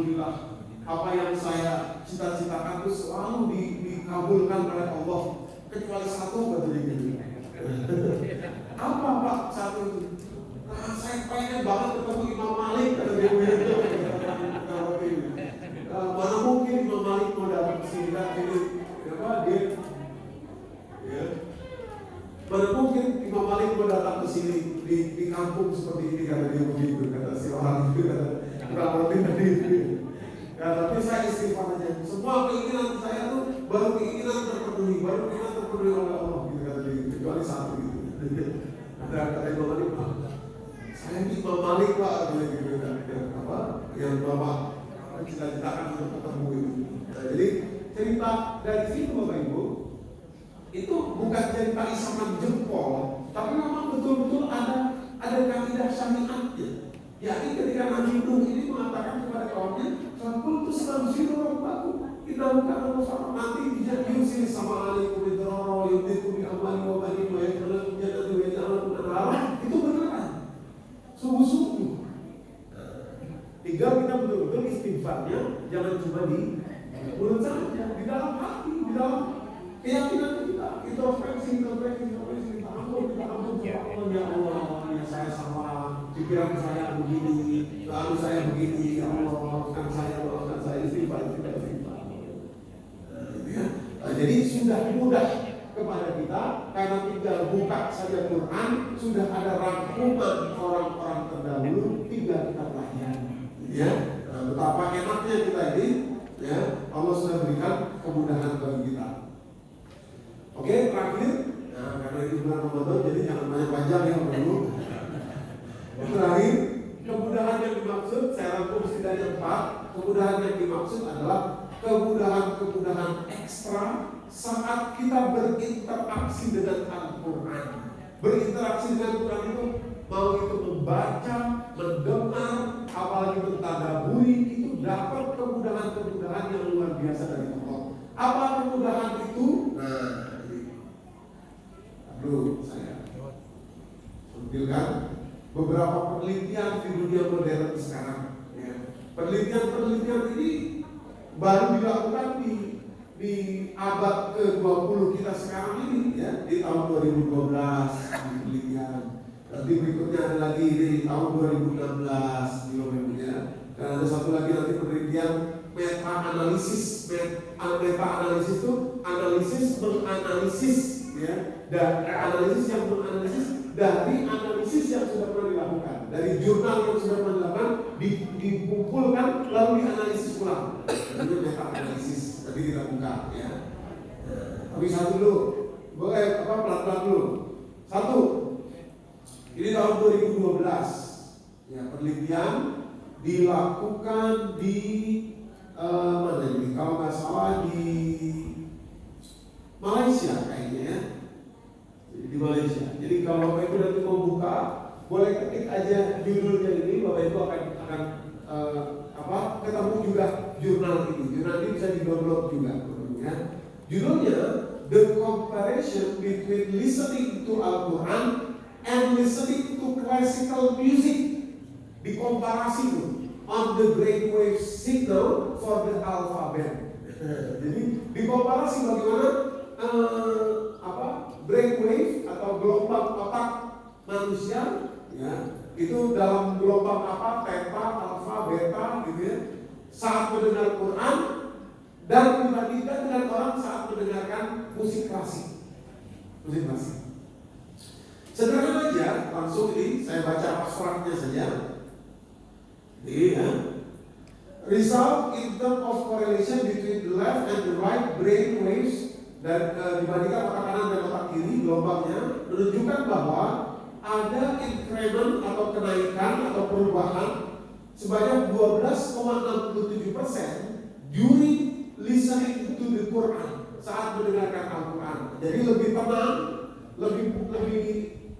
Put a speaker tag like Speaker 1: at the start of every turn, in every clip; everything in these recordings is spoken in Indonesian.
Speaker 1: alhamdulillah, apa yang saya cita-citakan itu selalu dikabulkan oleh Allah, kecuali satu katanya gitu. Apa Pak satu itu? Nah, saya pengen banget ketemu Imam Malik kata dia begitu. Mana mungkin Imam Malik mau datang ke sini kan ini dia ya. Mana mungkin Imam Malik mau datang ke sini di kampung seperti ini kata dia begitu, kata si orang itu kata kurang lebih tadi itu. Ya, tapi saya istighfar aja. Semua keinginan saya tuh baru keinginan terpenuhi oleh Allah gitu kata dia, kecuali satu gitu. Ada kata Imam Malik, saya ini Imam Malik Pak gitu kan, apa yang Bapak cita-citakan untuk ketemu itu. Nah, jadi cerita dari situ Bapak Ibu itu bukan cerita isaman jempol, tapi memang betul-betul ada kaidah syariatnya. Yakni ketika Nabi Nuh ini mengatakan kepada kaumnya, "Fakul tustamsiru rabbakum, kita bukan bersama nanti diusil sama alaikum idrara yudikum bi amwali wa banin wa yadkhulun jannata wa yaj'alun anhara." Itu beneran. Sungguh-sungguh. Tinggal kita betul-betul istighfarnya jangan cuma di mulut saja, di dalam hati, di dalam keyakinan kita. Introspeksi, minta ampun ya Allah, ya saya salah, pikiran saya begini, lalu saya begini, ya Allah, maafkan saya, istighfar. Jadi sudah mudah kepada kita karena tinggal buka saja Quran, sudah ada rangkuman orang-orang terdahulu, tinggal kita pelajari. Ya, betapa enaknya kita ini, ya Allah sudah berikan kemudahan bagi kita. Oke, terakhir, nah, karena ini bulan Ramadan, jadi jangan banyak panjang ya dulu. Terakhir, kemudahan yang dimaksud, saya rangkum setidaknya 4. Kemudahan yang dimaksud adalah kemudahan ekstra saat kita berinteraksi dengan Al-Quran. Berinteraksi dengan Al-Quran itu, mau itu membaca, mendengar, apalagi mentadaburi, itu dapat kemudahan-kemudahan yang luar biasa dari Allah. Apa kemudahan itu? Nah, dulu saya tampilkan beberapa penelitian di dunia modern sekarang. Ya. Penelitian ini baru dilakukan di abad ke-20 kita sekarang ini, ya, di tahun 2012 penelitian. Nanti berikutnya ada lagi di tahun 2016 ya. Dan ada satu lagi nanti penelitian meta-analisis. Meta-analisis itu menganalisis, ya, dan analisis yang menganalisis dari analisis yang sudah pernah dilakukan, dari jurnal yang sudah pernah dilakukan, dikumpulkan lalu dianalisis ulang. Itu meta-analisis. Tadi kita buka, ya. Tapi satu dulu, boleh pelan-pelan dulu. Satu, ini tahun 2012, ya, penelitian dilakukan di mana ini? Kalau nggak salah di Malaysia kayaknya, ya. Di Malaysia. Jadi kalau Bapak Ibu nanti mau buka, boleh ketik aja judulnya ini, Bapak Ibu akan ketemu juga jurnal ini. Jurnal ini bisa di-download juga, ya. Judulnya The Comparison Between Listening to Al-Quran and Listening to Classical Music. Dikomparasi tuh on the brainwave signal for the alphabet. Jadi dikomparasi bagaimana brainwave atau gelombang otak manusia, ya, itu dalam gelombang apa, theta, alfa, beta, gitu ya, saat mendengar Quran dan dibandingkan dengan orang saat mendengarkan musik klasik. Sederhana aja, langsung ini saya baca abstraknya saja. Ini, ya. Result in terms of correlation between the left and the right brain waves, dan dibandingkan otak kanan dan otak kiri gelombangnya menunjukkan bahwa ada increment atau kenaikan atau perubahan sebanyak 12,67% during listening to the Quran, saat mendengarkan Al-Quran. Jadi lebih tenang, lebih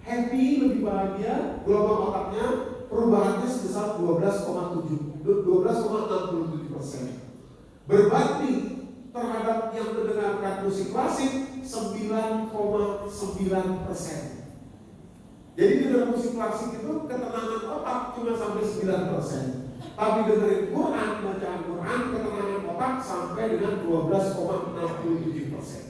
Speaker 1: happy, lebih bahagia, gelombang otaknya perubahannya sebesar 12,67%. Berbanding terhadap yang mendengarkan musik klasik 9,9%. Jadi dengan musik klasik itu ketenangan otak cuma sampai 9%. Tapi dengerin Quran, bacaan dengan 12,67%.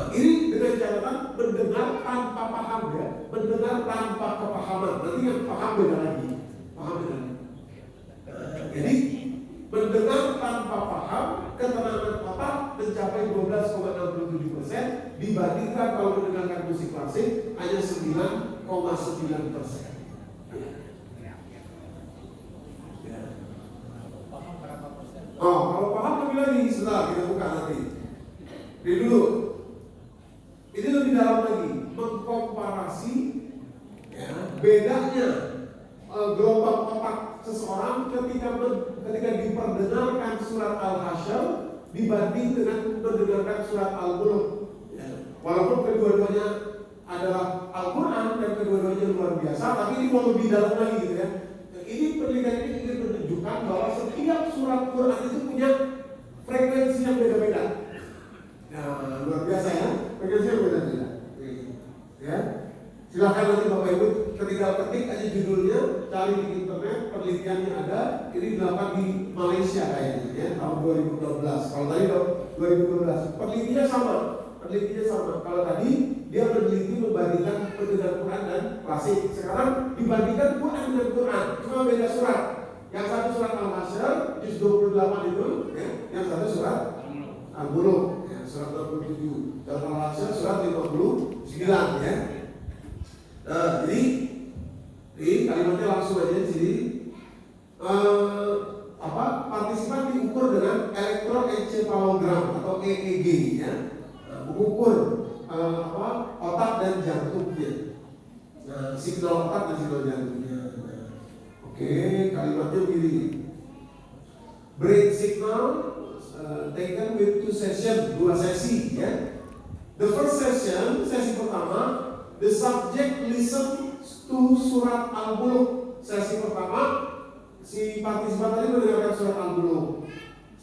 Speaker 1: Ini dengan catatan mendengar tanpa paham ya, mendengar tanpa kepahaman. Nanti yang paham beda lagi, jadi mendengar tanpa paham, ketenangan otak mencapai 12,67% dibandingkan kalau mendengarkan musik klasik hanya 9,9%. Kalau paham lebih lagi, setelah kita buka nanti. Ini dulu. Ini lebih dalam lagi, mengkomparasi ya, bedanya gelombang otak seseorang ketika diperdengarkan surat Al-Hasyr dibanding dengan mendengarkan surat Al-Mulk. Ya. Walaupun kedua-duanya adalah Al-Quran dan kedua-duanya luar biasa, tapi ini mau lebih dalam lagi gitu ya. Ini penelitian ini ingin menunjukkan bahwa setiap surat Quran itu punya frekuensi yang beda-beda. Nah, luar biasa ya, frekuensi yang beda-beda. Ya, silahkan nanti Bapak Ibu ketika ketik aja judulnya, cari di internet, penelitiannya ada. Ini dilakukan di Malaysia kayaknya ya, tahun 2012. Kalau tadi 2012, penelitiannya sama. Kalau tadi dia meneliti membandingkan pendengar Quran dan klasik. Sekarang dibandingkan Quran dengan Quran, cuma beda surat. Yang satu surat Al-Hasyr, juz 28 itu, ya. Yang satu surat Al-Mulk, ya, surat 27. Surat Al-Hasyr surat 59, ya. Jadi kalimatnya langsung aja di sini. Partisipan diukur dengan elektroencephalogram atau EEG, ya. Mengukur otak dan jantungnya, signal otak dan signal jantungnya. Oke, kalimatnya begini. Brain signal taken with 2 session, 2 sesi ya. The first session, sesi pertama, the subject listen to surat Al-Mulk. Sesi pertama, si partisipan tadi mendengarkan surat Al-Mulk.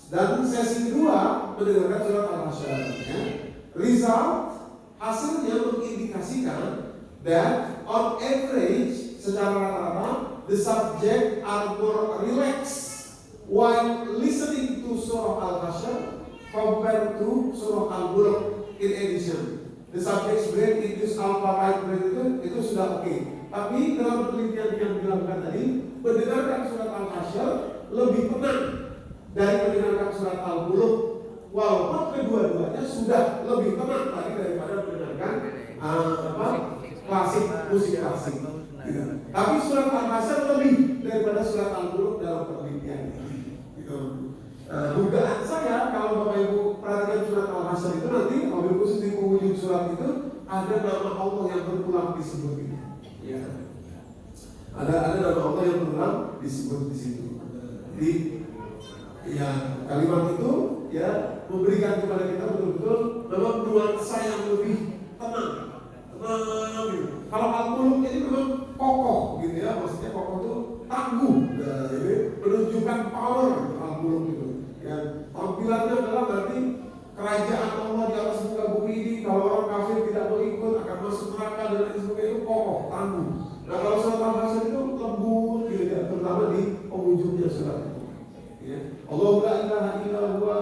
Speaker 1: Dan sesi kedua mendengarkan surat Al-Hasyr ya. Result hasilnya mengindikasikan that on average secara rata-rata the subject are more relaxed while listening to surah Al-Hasyr compared to surah Al-Mulk. In addition, the subject's brain induced alpha light brain itu sudah oke. Tapi dalam penelitian yang dilakukan tadi, mendengarkan surat Al-Hasyr lebih tenang dari mendengarkan surat Al-Mulk. Walaupun kedua-duanya sudah lebih tenang tadi daripada mendengarkan klasik, musik klasik. Gitu. Tapi surat Al-Hasyr lebih daripada surat Al-Mulk dalam penelitian. Gitu. Dugaan saya kalau Bapak Ibu perhatikan surat Al-Hasyr itu nanti mobil khusus di penghujung surat itu ada nama Allah yang berulang disebut itu. Ya. Ada nama Allah yang berulang disebut di situ. Jadi ya kalimat itu ya memberikan kepada kita betul-betul memang nuansa yang lebih tenang gitu. Kalau Al-Mulk ini memang kokoh gitu ya, maksudnya kokoh itu tangguh, nah, jadi menunjukkan power Al-Mulk itu. Ya, tampilannya adalah nanti kerajaan Allah di atas muka bumi ini, kalau orang kafir tidak mau ikut akan masuk neraka dan lain sebagainya, itu kokoh, tangguh. Nah kalau surat Al-Hasyr itu lembut gitu ya, terutama di penghujungnya surat itu. Ya. Allahu la ilaha illa huwa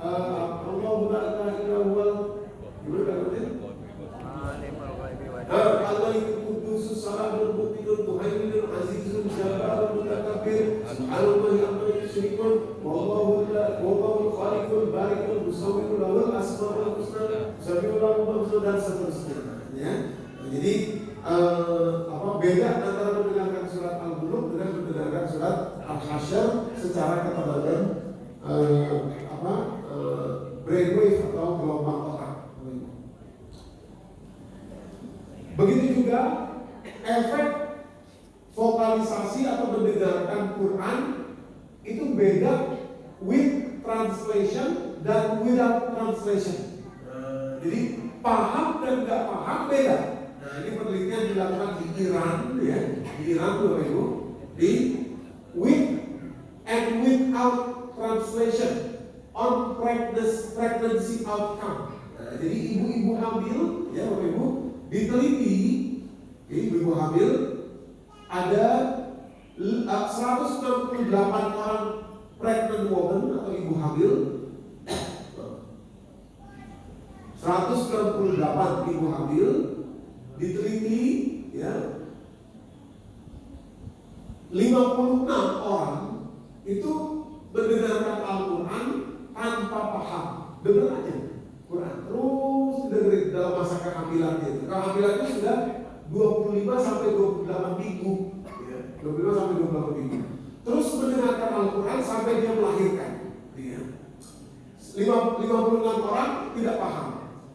Speaker 1: Allahu la ilaha illa huwa gimana kalimatnya? Al-Malikul Quddus Salamul Mu'minul Muhaiminul Azizul Jabbarul Mutakabbir Subhanallah amma yusyrikun wallahu khaliqul barikul musawwirul lahul asmaul husna Sabiullah dan seterusnya ya. Jadi beda antara mendengarkan surat Al-Mulk dengan mendengarkan surat Al-Hasyr secara ketenangan brainwave atau gelombang otak. Begitu juga efek vokalisasi atau mendengarkan Quran itu beda with translation dan without translation. Jadi paham dan nggak paham beda. Nah ini penelitian dilakukan di Iran ya, di Iran Bapak Ibu, di with and without translation on pregnancy outcome. Nah, jadi ibu-ibu hamil ya Bapak Ibu diteliti, ibu hamil ada 168 orang pregnant woman atau ibu hamil, 168 ibu hamil diteliti, ya, 56 orang itu mendengarkan Al-Quran tanpa paham, dengar aja Quran terus dengerin dalam masa kehamilannya. Kehamilannya sudah 25 sampai 28 minggu, ya, 25 sampai 28 minggu. Terus mendengarkan Al-Quran sampai dia melahirkan, ya. 56 orang tidak paham,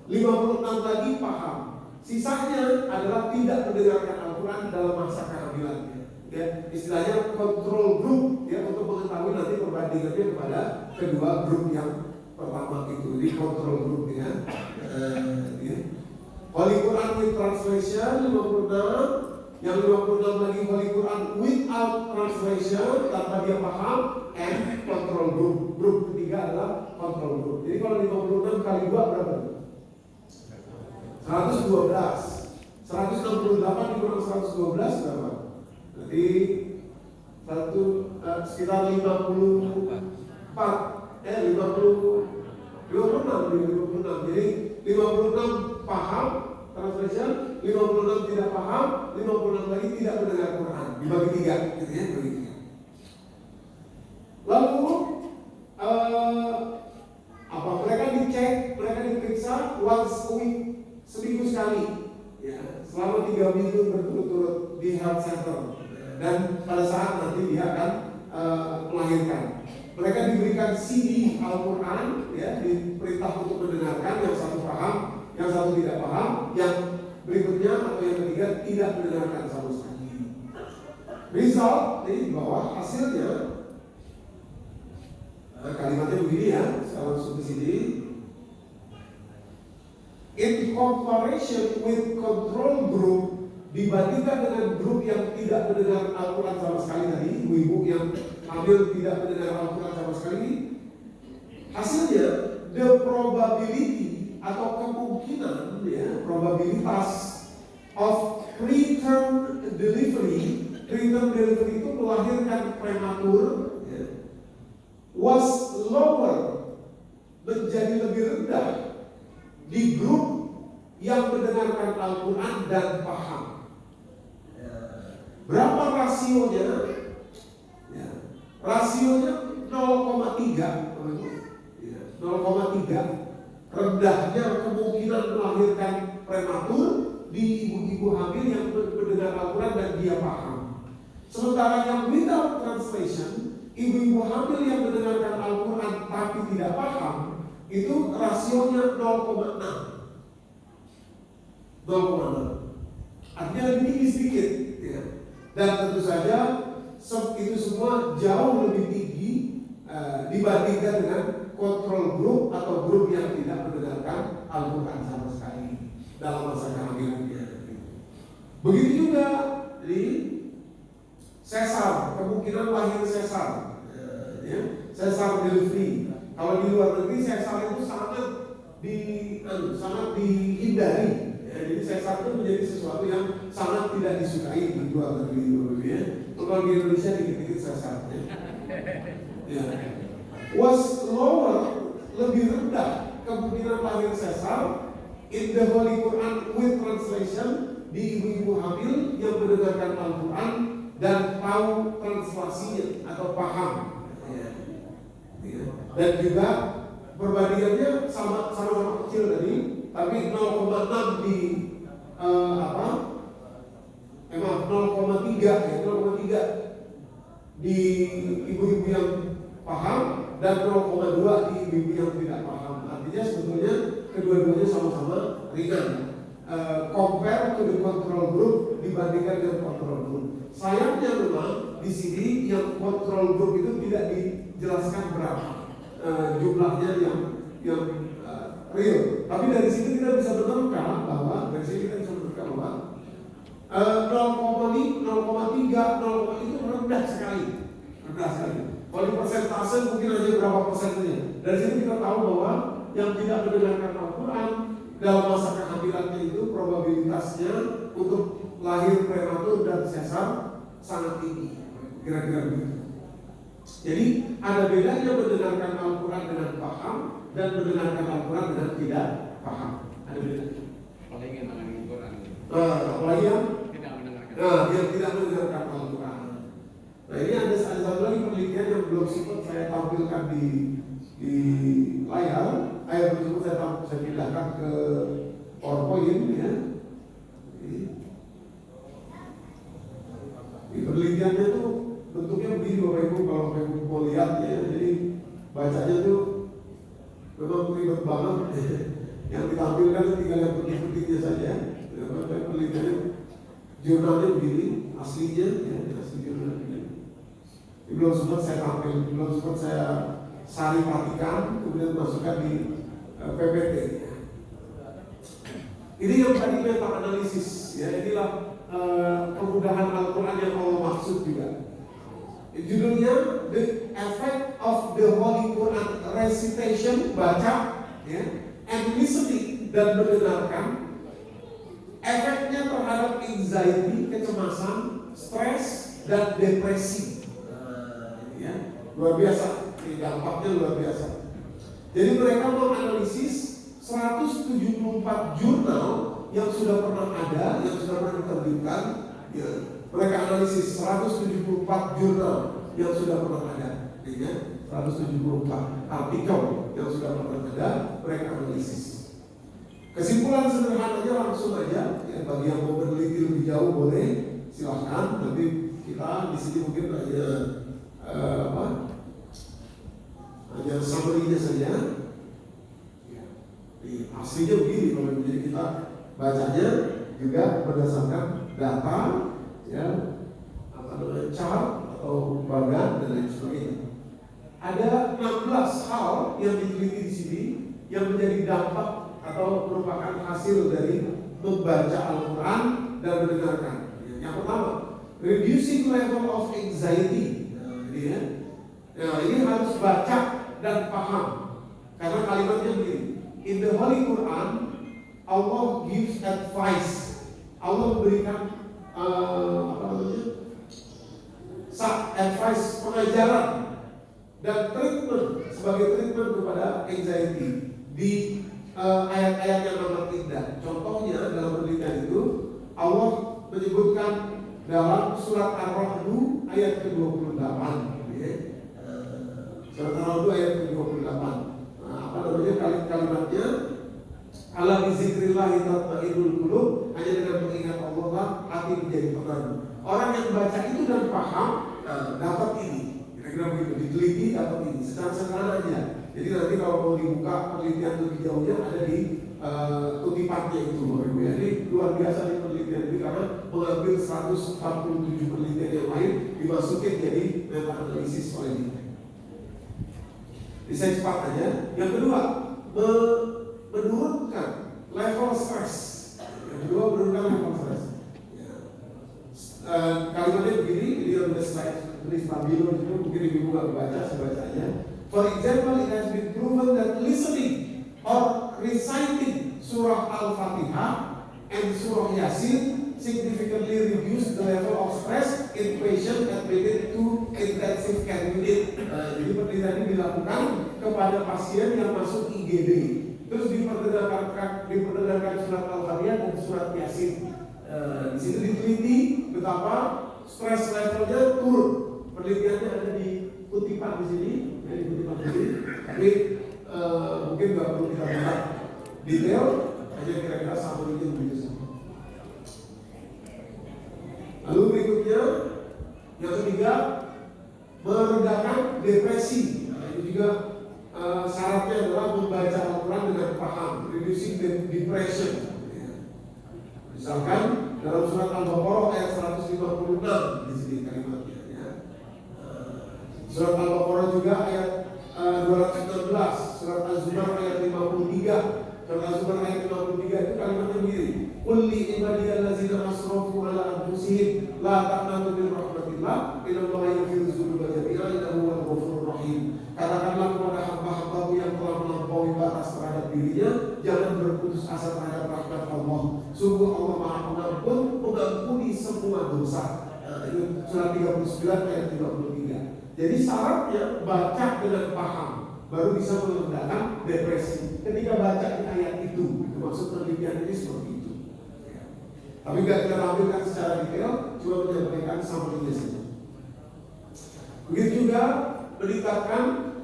Speaker 1: 56 lagi paham. Sisanya adalah tidak mendengarkan Al-Quran dalam masa kehamilannya. Ya, istilahnya control group, ya, untuk mengetahui nanti perbandingannya kepada kedua grup yang pertama itu di control group, ya. Ya. Holy Quran with translation 56, yang 56 lagi Holy Quran without translation tanpa dia paham, and control group. Grup ketiga adalah control group. Jadi kalau 56 kali 2 berapa? 112. 168 dikurang 112 berapa? Jadi sekitar 56. Jadi 56 paham translation, 56 tidak paham, 56 lagi tidak mendengar Quran. Dibagi 3, gitu ya, dibagi 3. Lalu apa? Mereka dicek, mereka diperiksa once a week, seminggu sekali, ya, selama 3 minggu berturut-turut di health center. Dan pada saat nanti dia akan melahirkan, mereka diberikan CD Al-Quran, ya, diperintah untuk mendengarkan. Yang satu paham, yang satu tidak paham, yang berikutnya atau yang ketiga tidak mendengarkan sama sekali. Result di bawah hasilnya, kalimatnya begini, ya, saya langsung ke sini. In comparison with control group, dibandingkan dengan grup yang tidak mendengar Al-Quran sama sekali tadi, ibu-ibu yang hamil tidak mendengar Al-Quran sama sekali, hasilnya the probability atau kemungkinan, ya, probabilitas of preterm delivery. Preterm delivery itu melahirkan prematur, ya, was lower, menjadi lebih rendah di grup yang mendengarkan Al-Quran dan paham. Berapa rasionya? Ya, rasionya 0,3, 0,3. Rendahnya kemungkinan melahirkan prematur di ibu-ibu hamil yang mendengar Al-Quran dan dia paham. Sementara yang without translation, ibu-ibu hamil yang mendengarkan Al-Quran tapi tidak paham, itu rasionya 0,6. 0,6. Artinya lebih tinggi sedikit, ya. Dan tentu saja itu semua jauh lebih tinggi dibandingkan dengan kontrol grup atau grup yang tidak mendengarkan Al-Quran sama sekali dalam masa kehamilannya. Begitu juga di sesar, kemungkinan lahir sesar, ya, sesar delivery. Kalau di luar negeri sesar itu sangat dihindari. Jadi sesar itu menjadi sesuatu yang sangat tidak disukai di luar negeri, ya. Kalau di Indonesia dikit-dikit sesar, ya. Was lower, lebih rendah kemungkinan lahir sesar in the Holy Quran with translation di ibu-ibu hamil yang mendengarkan Al-Quran dan tahu translasinya atau paham, ya. Dan juga perbandingannya sama-sama kecil tadi, tapi 0,6 di 0,3, ya, 0,3 di ibu-ibu yang paham dan 0,2 di ibu-ibu yang tidak paham. Artinya sebetulnya kedua-duanya sama-sama ringan. Compare to the control group dibandingkan dengan control group. Sayangnya memang di sini yang control group itu tidak dijelaskan berapa jumlahnya yang real. Tapi dari sini kita bisa menemukan bahwa 0,5, 0,3, 0, itu rendah sekali. Kalau persentase mungkin aja berapa persennya. Dari sini kita tahu bahwa yang tidak mendengarkan Al-Quran dalam masa kehamilannya itu probabilitasnya untuk lahir prematur dan sesar sangat tinggi. Kira-kira begitu. Jadi ada bedanya mendengarkan Al-Quran dengan paham dan mendengarkan Al-Quran dengan tidak paham. Ada bedanya.
Speaker 2: Apalagi yang mendengarkan Al-Quran.
Speaker 1: Apalagi yang
Speaker 2: tidak mendengarkan.
Speaker 1: yang tidak mendengarkan Al-Quran. Nah ini ada satu lagi penelitian yang belum sempat saya tampilkan di layar. Belum sempat saya pindahkan ke PowerPoint ya. Di penelitiannya tuh bentuknya begini Bapak Ibu, kalau Bapak Ibu mau lihat ya, jadi bacanya tuh memang ribet banget. Yang ditampilkan tinggal yang penting-pentingnya saja. Penelitiannya jurnalnya begini, aslinya ya, asli jurnalnya begini. Belum sempat saya tampil, belum sempat saya sari patikan, kemudian masukkan di PPT. Ini yang tadi meta analisis ya, inilah kemudahan Al-Quran yang Allah maksud juga. Judulnya The Effect of the Holy Quran Recitation, baca ya, and listening, dan mendengarkan. Efeknya terhadap anxiety, kecemasan, stres, dan depresi. Ya, luar biasa, dampaknya luar biasa. Jadi mereka menganalisis 174 jurnal yang sudah pernah ada, yang sudah pernah diterbitkan. Ya, mereka analisis 174 jurnal yang sudah pernah ada, ya, 174 artikel yang sudah pernah ada, mereka analisis. Kesimpulan sederhananya langsung aja, ya, bagi yang mau meneliti lebih jauh boleh, silahkan. Nanti kita di sini mungkin hanya summary-nya saja. Aslinya begini, kalau jadi kita bacanya juga berdasarkan data, ya, chart atau bagan dan lain sebagainya. Ada 16 hal yang diteliti di sini yang menjadi dampak atau merupakan hasil dari membaca Al-Quran dan mendengarkan. Yang pertama, reducing level of anxiety. Ini harus baca dan paham, karena kalimatnya begini. In the Holy Quran, Allah gives advice. Allah memberikan advice, pengajaran dan treatment, sebagai treatment kepada anxiety di ayat-ayat yang amat indah. Contohnya dalam penelitian itu Allah menyebutkan dalam surat Ar-Ra'd ayat ke-28, ya. Surat Ar-Ra'd ayat ke-28. Kalimatnya ala bizikrillahi tatma'innul qulub, hanya dengan mengingat Allah lah hati menjadi tenang. Orang yang baca itu dan paham, dapat ini. Kira-kira begitu, diteliti dapat ini. Secara sederhana aja. Jadi nanti kalau mau dibuka penelitian lebih jauhnya ada di kutipannya itu. Jadi luar biasa nih penelitian ini, karena mengambil 147 penelitian yang lain dimasukin jadi meta analisis oleh dia. Bisa cepat aja. Yang kedua, menurunkan level stres. Yang kedua, menurunkan level stres. Kalimatnya begini, ini ada slide tulis Pabilo itu, mungkin ibu nggak baca, saya baca aja. For example, it has been proven that listening or reciting Surah Al-Fatihah and Surah Yasin significantly reduce the level of stress in patient admitted to intensive care unit. Jadi penelitian ini dilakukan kepada pasien yang masuk IGD. Terus diperdengarkan surat Al-Fatihah dan surat Yasin. Di situ diteliti betapa stres levelnya turun. Penelitiannya ada di kutipan di sini, di kutipan ini. Tapi mungkin nggak perlu kita lihat detail, hanya kira-kira summary itu begitu saja. Lalu berikutnya, yang ketiga, meredakan depresi. Nah, itu juga syaratnya adalah membaca Al-Quran dengan paham, reducing depression. Misalkan dalam surat Al-Baqarah ayat 156 di sini kalimatnya. Ya. Surat Al-Baqarah juga ayat 216, surat Az-Zumar ayat 53. Surat Az-Zumar ayat 53 itu kalimatnya begini. Qul li ibadiyallazina asrafu ala anfusihim la taqnatu min rahmatillah innallaha yaghfiru dzunuba jami'a innahu huwal ghafurur rahim. Katakanlah kepada hamba-hambamu yang telah melampaui batas terhadap dirinya, jangan berputus asa terhadap rahmat Allah. Sungguh Allah Maha Pengampun, mengampuni semua dosa. Itu surat 39 ayat 33. Jadi syaratnya baca dengan paham baru bisa mengendalikan depresi. Ketika baca di ayat itu, maksud penelitian ini seperti itu. Tapi nggak kita tampilkan secara detail, cuma menyampaikan summary saja. Begitu juga meningkatkan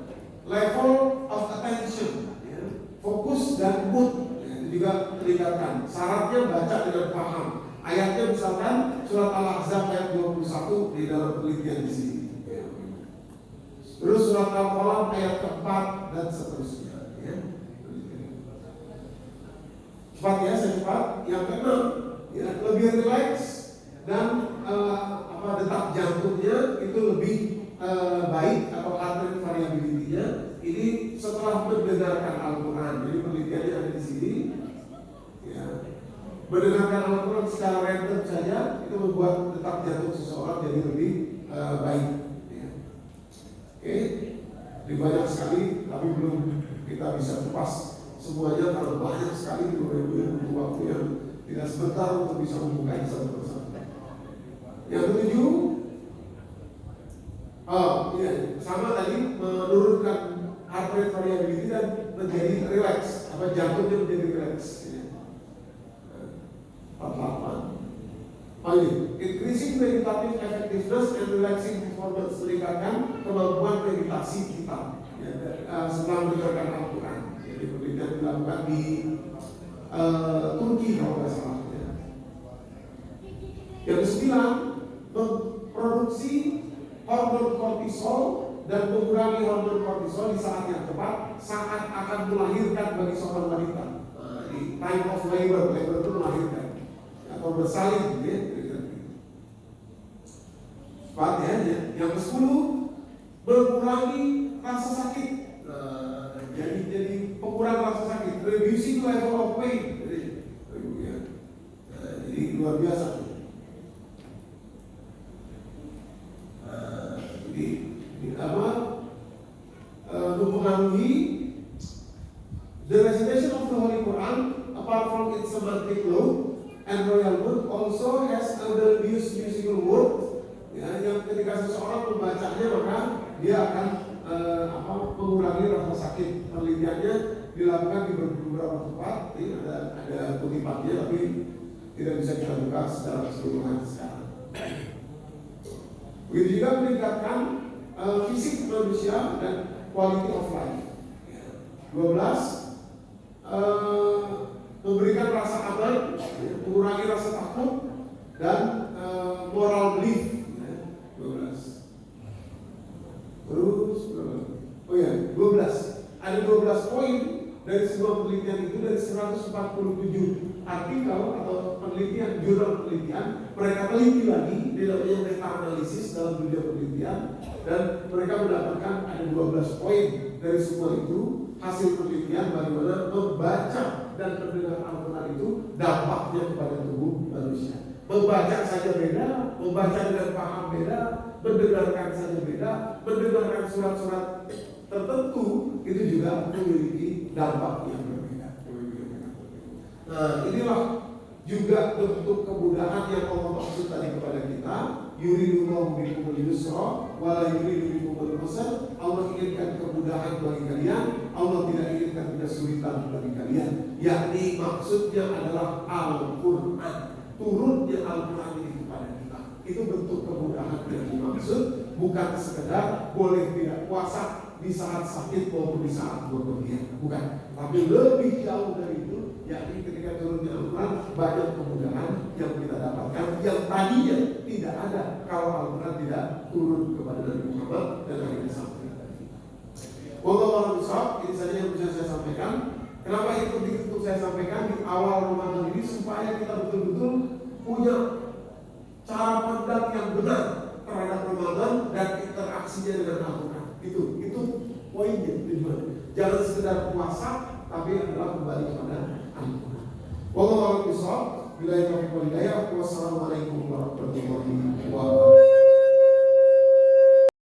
Speaker 1: level of attention, fokus dan mood, itu juga meningkatkan. Syaratnya baca dengan paham. Ayatnya misalkan surat Al-Ahzab ayat 21 di dalam penelitian di sini. Terus surat Al-Qalam ayat keempat dan seterusnya. Cepat ya, saya cepat. Yang keenam, lebih rileks dan detak jantungnya itu lebih baik atau heart rate variability-nya ini setelah mendengarkan Al-Quran. Jadi penelitiannya ada di sini. Ya. Mendengarkan Al-Quran secara random saja itu membuat detak jantung seseorang jadi lebih baik. Ya. Oke, ini banyak sekali, tapi belum kita bisa kupas semuanya karena banyak sekali butuh waktu yang tidak sebentar untuk bisa membukanya satu persatu. Yang ketujuh, sama tadi menurunkan heart rate variability dan menjadi relax, jantungnya menjadi relax. Increasing meditative effectiveness and relaxing performance, meningkatkan kemampuan meditasi kita setelah mendengarkan Al-Quran. Jadi penelitian dilakukan di Turki kalau nggak salah. Yang kesembilan, memproduksi hormon kortisol dan mengurangi hormon kortisol di saat yang tepat saat akan melahirkan bagi seorang wanita. Di time of labor itu melahirkan atau bersalin, ya. Cepat ya. Yang ke-10, mengurangi rasa sakit. Jadi pengurangan rasa sakit, reducing level of pain. Jadi luar biasa. Mempengaruhi the recitation of the Holy Quran, apart from its semantic load and royal mood, also has other musical words. Yang ketika seseorang membacanya maka dia akan mengurangi rasa sakit. Penelitiannya dilakukan di beberapa tempat. Ini ada kutipannya, tapi tidak bisa kita buka secara keseluruhan sekarang. Begitu juga meningkatkan fisik manusia dan quality of life. 12, memberikan rasa aman, mengurangi rasa takut dan moral belief. 12. Terus 12. Ada 12 poin dari sebuah penelitian itu dari 147 artikel atau penelitian, jurnal penelitian. Mereka teliti lagi, dia namanya meta-analisis dalam dunia penelitian, dan mereka mendapatkan ada 12 poin dari semua itu hasil penelitian bagaimana membaca dan mendengar Al-Quran itu dampaknya kepada tubuh manusia. Membaca saja beda, membaca dengan paham beda, mendengarkan saja beda, mendengarkan surat-surat tertentu itu juga memiliki dampak yang berbeda. Nah, inilah juga bentuk kemudahan yang Allah maksud tadi kepada kita. Yuridullahu bikumul yusra wa la yuridu bikumul usra. Allah inginkan kemudahan bagi kalian, Allah tidak inginkan kesulitan bagi kalian. Yakni maksudnya adalah Al-Quran, turunnya Al-Quran ini kepada kita. Itu bentuk kemudahan yang dimaksud, bukan sekedar boleh tidak puasa di saat sakit maupun di saat bepergian, bukan. Tapi lebih jauh dari itu, yakni ketika turunnya Al-Quran banyak kemudahan yang kita dapatkan yang tadinya tidak ada kalau Al-Quran tidak turun kepada Nabi Muhammad dan akhirnya sampai kepada kita. Wallahu a'lam. Ini saja yang bisa saya sampaikan. Kenapa itu untuk saya sampaikan di awal Ramadan ini, supaya kita betul-betul punya cara pandang yang benar terhadap Ramadan dan interaksinya dengan Al-Quran. Itu poinnya, tujuannya. Jangan sekedar puasa, tapi adalah kembali kepada Al-Quran. Wallahu a'lam bishawab. Wassalamualaikum warahmatullahi wabarakatuh.